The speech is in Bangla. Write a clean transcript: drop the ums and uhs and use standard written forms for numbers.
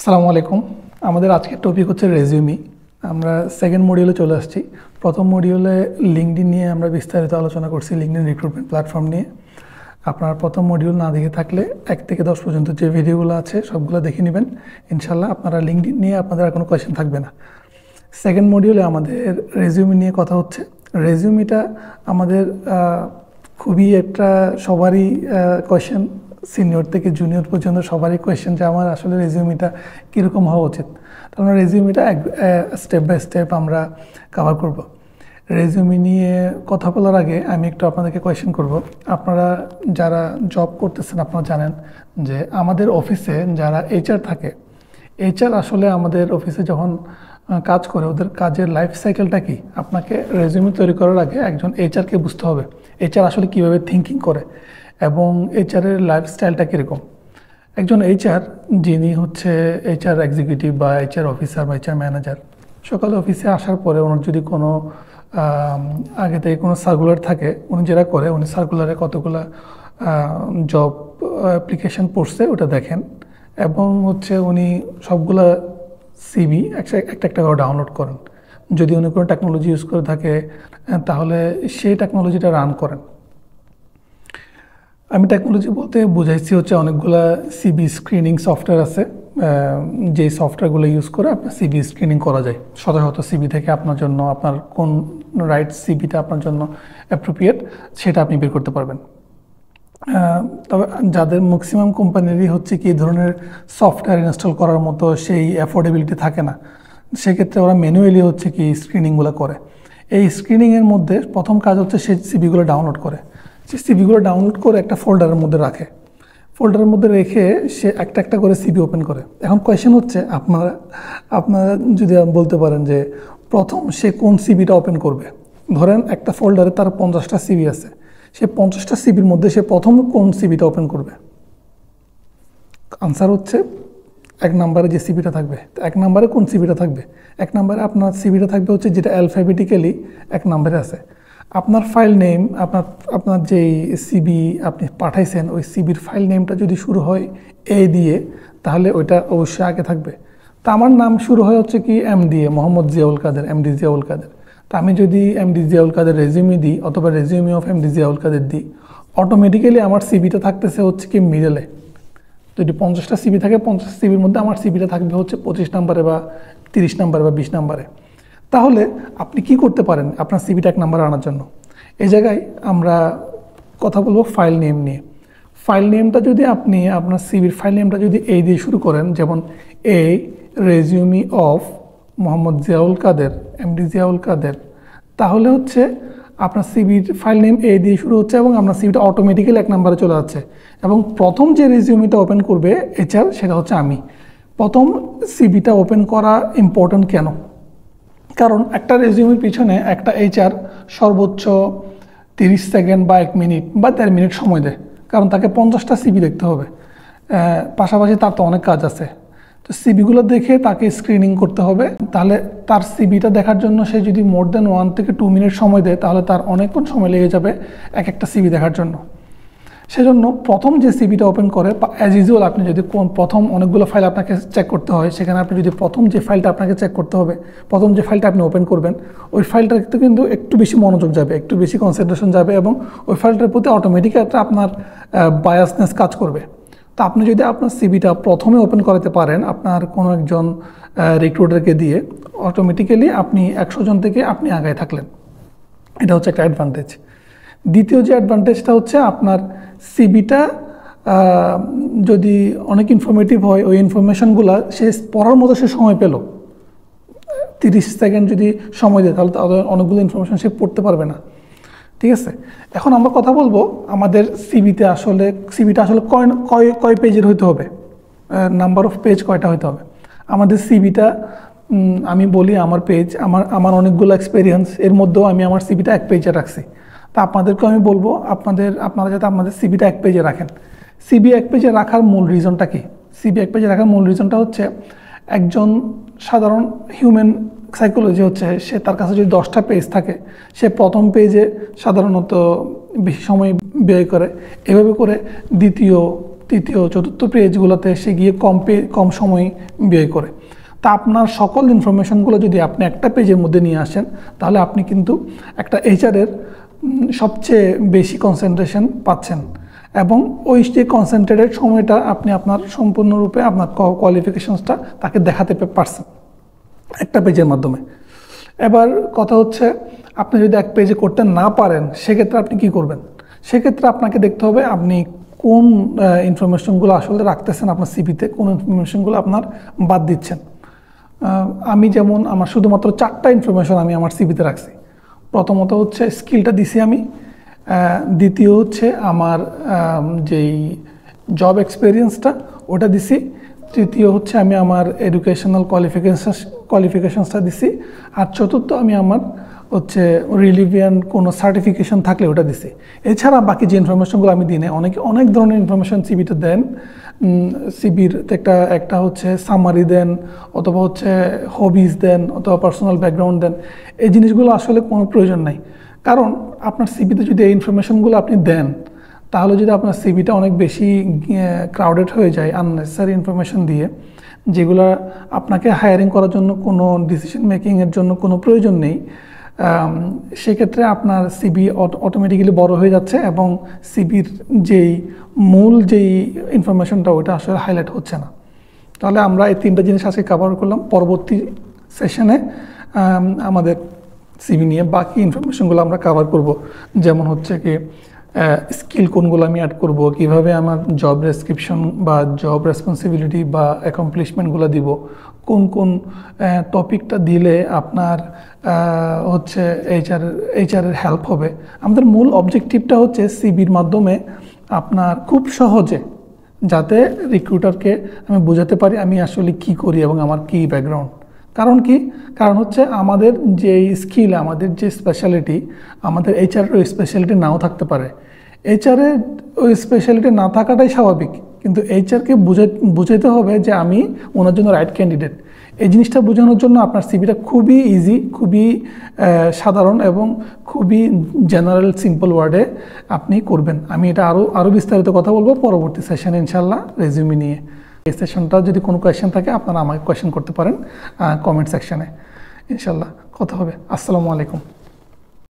আসসালামু আলাইকুম। আমাদের আজকের টপিক হচ্ছে রেজিউমি। আমরা সেকেন্ড মডিউলে চলে আসছি। প্রথম মডিউলে লিঙ্কডইন নিয়ে আমরা বিস্তারিত আলোচনা করছি, লিঙ্কডইন রিক্রুটমেন্ট প্ল্যাটফর্ম নিয়ে। আপনার প্রথম মডিউল না দেখে থাকলে 1 থেকে 10 পর্যন্ত যে ভিডিওগুলো আছে সবগুলো দেখে নেবেন। ইনশাল্লাহ আপনারা লিঙ্কডইন নিয়ে আপনাদের আর কোনো কোয়েশ্চেন থাকবে না। সেকেন্ড মডিউলে আমাদের রেজিউমি নিয়ে কথা হচ্ছে। রেজিউমিটা আমাদের খুবই একটা সবারই কোয়েশ্চেন, সিনিয়র থেকে জুনিয়র পর্যন্ত সবারই কোয়েশ্চেন যে আমার আসলে রেজিউমিটা কীরকম হওয়া উচিত। তার মানে রেজিউমিটা স্টেপ বাই স্টেপ আমরা কভার করব। রেজিউমি নিয়ে কথা বলার আগে আমি একটু আপনাদেরকে কোয়েশ্চেন করব। আপনারা যারা জব করতেছেন আপনারা জানেন যে আমাদের অফিসে যারা এইচআর থাকে, এইচআর আসলে আমাদের অফিসে যখন কাজ করে ওদের কাজের লাইফ সাইকেলটা কি। আপনাকে রেজিউমি তৈরি করার আগে একজন এইচআরকে বুঝতে হবে এইচআর আসলে কীভাবে থিঙ্কিং করে এবং এইচআরের লাইফস্টাইলটা কীরকম। একজন এইচআর যিনি হচ্ছে এইচআর এক্সিকিউটিভ বা এইচআর অফিসার বা এইচআর ম্যানেজার, সকালে অফিসে আসার পরে ওনার যদি কোনো আগে থেকে কোনো সার্কুলার থাকে, উনি যেটা করে উনি সার্কুলারে কতগুলো জব অ্যাপ্লিকেশন পড়ছে ওটা দেখেন এবং হচ্ছে উনি সবগুলা সিভি একটা করে ডাউনলোড করেন। যদি উনি কোনো টেকনোলজি ইউজ করে থাকে তাহলে সেই টেকনোলজিটা রান করেন। আমি টেকনোলজি বলতে বুঝাইছি হচ্ছে অনেকগুলা সিবি স্ক্রিনিং সফটওয়্যার আছে, যে সফটওয়্যারগুলো ইউজ করে আপনার সিবি স্ক্রিনিং করা যায়। শত শত সিবি থেকে আপনার জন্য আপনার কোন রাইট সিবিটা আপনার জন্য অ্যাপ্রোপ্রিয়েট সেটা আপনি বের করতে পারবেন। তবে যাদের ম্যাক্সিমাম কোম্পানিরই হচ্ছে কি এই ধরনের সফটওয়্যার ইনস্টল করার মতো সেই অ্যাফোর্ডেবিলিটি থাকে না, সেক্ষেত্রে ওরা ম্যানুয়ালি হচ্ছে কি স্ক্রিনিংগুলো করে। এই স্ক্রিনিংয়ের মধ্যে প্রথম কাজ হচ্ছে সেই সিবিগুলো ডাউনলোড করে। সে সিবিগুলো ডাউনলোড করে একটা ফোল্ডারের মধ্যে রাখে। ফোল্ডারের মধ্যে রেখে সে একটা করে সিবি ওপেন করে। এখন কোয়েশ্চেন হচ্ছে আপনারা যদি বলতে পারেন যে প্রথম সে কোন সিবিটা ওপেন করবে। ধরেন একটা ফোল্ডারে তার 50টা সিবি আছে, সে 50টা সিবির মধ্যে সে প্রথম কোন সিবিটা ওপেন করবে। আনসার হচ্ছে 1 নম্বরে যে সিবিটা থাকবে। 1 নম্বরে কোন সিবিটা থাকবে? 1 নম্বরে আপনার সিবিটা থাকবে হচ্ছে যেটা অ্যালফাবেটিক্যালি 1 নম্বরে আছে। আপনার ফাইল নেম, আপনার যেই সিবি আপনি পাঠাইছেন ওই সিবির ফাইল নেমটা যদি শুরু হয় এ দিয়ে তাহলে ওইটা অবশ্যই আগে থাকবে। তা আমার নাম শুরু হয় হচ্ছে কি এম দিয়ে, মোহাম্মদ জিয়াউল কাদের, এমডি জিয়াউল কাদের। তা আমি যদি এমডি জিয়াউল কাদের রেজিউমি দিই অথবা রেজিউমি অফ এমডি জিয়াউল কাদের দিই, অটোমেটিক্যালি আমার সিবিটা থাকতেছে হচ্ছে কি মিডলে। যদি 50টা সিবি থাকে 50 সিবির মধ্যে আমার সিবিটা থাকবে হচ্ছে 25 নম্বরে বা 30 নম্বরে বা 20 নম্বরে। তাহলে আপনি কি করতে পারেন আপনার সিবিটা 1 নম্বরে আনার জন্য? এই জায়গায় আমরা কথা বলবো ফাইল নেম নিয়ে। ফাইল নেমটা যদি আপনি আপনার সিবির ফাইল নেমটা যদি এই দিয়ে শুরু করেন, যেমন a resume of Mohammad Ziaul Kader, MD Ziaul Kader, তাহলে হচ্ছে আপনার সিবির ফাইল নেম এ দিয়ে শুরু হচ্ছে এবং আপনার সিবিটা অটোমেটিক্যালি 1 নম্বরে চলে যাচ্ছে। এবং প্রথম যে রেজিউমিটা ওপেন করবে এইচআর সেটা হচ্ছে আমি। প্রথম সিবিটা ওপেন করা ইম্পর্ট্যান্ট কেন? কারণ একটা রেজিউমির পিছনে একটা এইচআর সর্বোচ্চ 30 সেকেন্ড বা 1 মিনিট বা 1.5 মিনিট সময় দেয়, কারণ তাকে 50টা সিবি দেখতে হবে। পাশাপাশি তার তো অনেক কাজ আছে। তো সিবিগুলো দেখে তাকে স্ক্রিনিং করতে হবে। তাহলে তার সিবিটা দেখার জন্য সে যদি মোর দেন 1 থেকে 2 মিনিট সময় দেয় তাহলে তার অনেকক্ষণ সময় লেগে যাবে একটা সিবি দেখার জন্য। সেজন্য প্রথম যে সিবিটা ওপেন করে অ্যাজ ইউজুয়াল আপনি যদি প্রথম অনেকগুলো ফাইল আপনাকে চেক করতে হয়, সেখানে আপনি যদি প্রথম যে ফাইলটা আপনাকে চেক করতে হবে, প্রথম যে ফাইলটা আপনি ওপেন করবেন ওই ফাইলটাতে কিন্তু একটু বেশি মনোযোগ যাবে, একটু বেশি কনসেন্ট্রেশন যাবে এবং ওই ফাইলটার প্রতি অটোমেটিক একটা আপনার বায়াসনেস কাজ করবে। তো আপনি যদি আপনার সিবিটা প্রথমে ওপেন করাতে পারেন আপনার কোনো একজন রিক্রুটারকে দিয়ে, অটোমেটিক্যালি আপনি 100 জন থেকে আপনি আগায় থাকলেন। এটা হচ্ছে একটা অ্যাডভান্টেজ। দ্বিতীয় যে অ্যাডভান্টেজটা হচ্ছে আপনার সিবিটা যদি অনেক ইনফরমেটিভ হয়, ওই ইনফরমেশনগুলো সে পড়ার মতো সে সময় পেল। 30 সেকেন্ড যদি সময় দেয় তাহলে অনেকগুলো ইনফরমেশন সে পড়তে পারবে না। ঠিক আছে, এখন আমরা কথা বলবো আমাদের সিবিটা আসলে কয় পেজের হইতে হবে, নাম্বার অফ পেজ কয়টা হইতে হবে। আমাদের সিবিটা আমি বলি আমার পেজ, আমার অনেকগুলো এক্সপিরিয়েন্স, এর মধ্যেও আমি আমার সিবিটা 1 পেজে রাখছি। তা আপনাদেরকে আমি বলবো আপনারা যাতে আপনাদের সিবিটা 1 পেজে রাখেন। সিবি 1 পেজে রাখার মূল রিজনটা কি? সিবি 1 পেজে রাখার মূল রিজনটা হচ্ছে একজন সাধারণ হিউম্যান সাইকোলজি হচ্ছে সে তার কাছে যদি 10টা পেজ থাকে সে প্রথম পেজে সাধারণত বেশি সময় ব্যয় করে, এভাবে করে দ্বিতীয় তৃতীয় চতুর্থ পেজগুলোতে এসে গিয়ে কম সময় ব্যয় করে। তা আপনার সকল ইনফরমেশনগুলো যদি আপনি একটা পেজের মধ্যে নিয়ে আসেন, তাহলে আপনি কিন্তু একটা এইচআরের সবচেয়ে বেশি কনসেন্ট্রেশন পাচ্ছেন, এবং ওই যে কনসেন্ট্রেটেড সময়টা আপনি আপনার সম্পূর্ণরূপে আপনার কোয়ালিফিকেশনসটা তাকে দেখাতে পারছেন একটা পেজের মাধ্যমে। এবার কথা হচ্ছে, আপনি যদি এক পেজে করতে না পারেন, সেক্ষেত্রে আপনি কি করবেন? সেক্ষেত্রে আপনাকে দেখতে হবে আপনি কোন ইনফরমেশনগুলো আসলে রাখতেছেন আপনার সিভিতে, কোন ইনফরমেশনগুলো আপনার বাদ দিচ্ছেন। আমি যেমন আমার শুধুমাত্র 4টা ইনফরমেশন আমি আমার সিভিতে রাখছি। প্রথমত হচ্ছে স্কিলটা দিছি আমি, দ্বিতীয় হচ্ছে আমার যেই জব এক্সপিরিয়েন্সটা ওটা দিছি, তৃতীয় হচ্ছে আমি আমার এডুকেশনাল কোয়ালিফিকেশনসটা দিছি, আর চতুর্থ আমি আমার হচ্ছে রিলিভিয়ান কোনো সার্টিফিকেশন থাকলে ওটা দিছি। এছাড়া বাকি যে ইনফরমেশনগুলো আমি দিই না, অনেকে অনেক ধরনের ইনফরমেশন সিভিতে দেন। সিভির একটা হচ্ছে সামারি দেন, অথবা হচ্ছে হবিজ দেন, অথবা পার্সোনাল ব্যাকগ্রাউন্ড দেন। এই জিনিসগুলো আসলে কোনো প্রয়োজন নাই, কারণ আপনার সিভিতে যদি এই ইনফরমেশনগুলো আপনি দেন, তাহলে যদি আপনার সিভিটা অনেক বেশি ক্রাউডেড হয়ে যায় আননেসেসারি ইনফরমেশন দিয়ে, যেগুলো আপনাকে হায়ারিং করার জন্য কোনো ডিসিশন মেকিংয়ের জন্য কোনো প্রয়োজন নেই, সেক্ষেত্রে আপনার সিভি অটোমেটিক্যালি বড় হয়ে যাচ্ছে এবং সিভির মূল যেই ইনফরমেশনটা ওটা আসলে হাইলাইট হচ্ছে না। তাহলে আমরা এই 3টা জিনিস আজকে কভার করলাম। পরবর্তী সেশনে আমাদের সিভি নিয়ে বাকি ইনফরমেশনগুলো আমরা কভার করব, যেমন হচ্ছে কি স্কিল কোনগুলো আমি অ্যাড করব, কিভাবে আমার জব ডেসক্রিপশন বা জব রেসপন্সিবিলিটি বা অ্যাকমপ্লিশমেন্টগুলো দিব, কোন কোন টপিকটা দিলে আপনার হচ্ছে এইচআরের হেল্প হবে। আমাদের মূল অবজেক্টিভটা হচ্ছে সিভির মাধ্যমে আপনার খুব সহজে যাতে রিক্রুটারকে আমি বোঝাতে পারি আমি আসলে কি করি এবং আমার কি ব্যাকগ্রাউন্ড। কারণ হচ্ছে আমাদের যে স্কিল, আমাদের যে স্পেশালিটি, আমাদের এইচআরের ওই স্পেশালিটি নাও থাকতে পারে। এইচআরের ওই স্পেশালিটি না থাকাটাই স্বাভাবিক, কিন্তু এইচআরকে বুঝাইতে হবে যে আমি ওনার জন্য রাইট ক্যান্ডিডেট। এই জিনিসটা বোঝানোর জন্য আপনার সিভিটা খুবই ইজি, খুবই সাধারণ এবং খুবই জেনারেল সিম্পল ওয়ার্ডে আপনি করবেন। আমি এটা আরও বিস্তারিত কথা বলবো পরবর্তী সেশনে ইনশাল্লাহ রেজিউমি নিয়ে। এই সেশনটা যদি কোনো কোয়েশ্চেন থাকে আপনারা আমাকে কোয়েশ্চেন করতে পারেন কমেন্ট সেকশনে। ইনশাল্লাহ কথা হবে। আসসালামু আলাইকুম।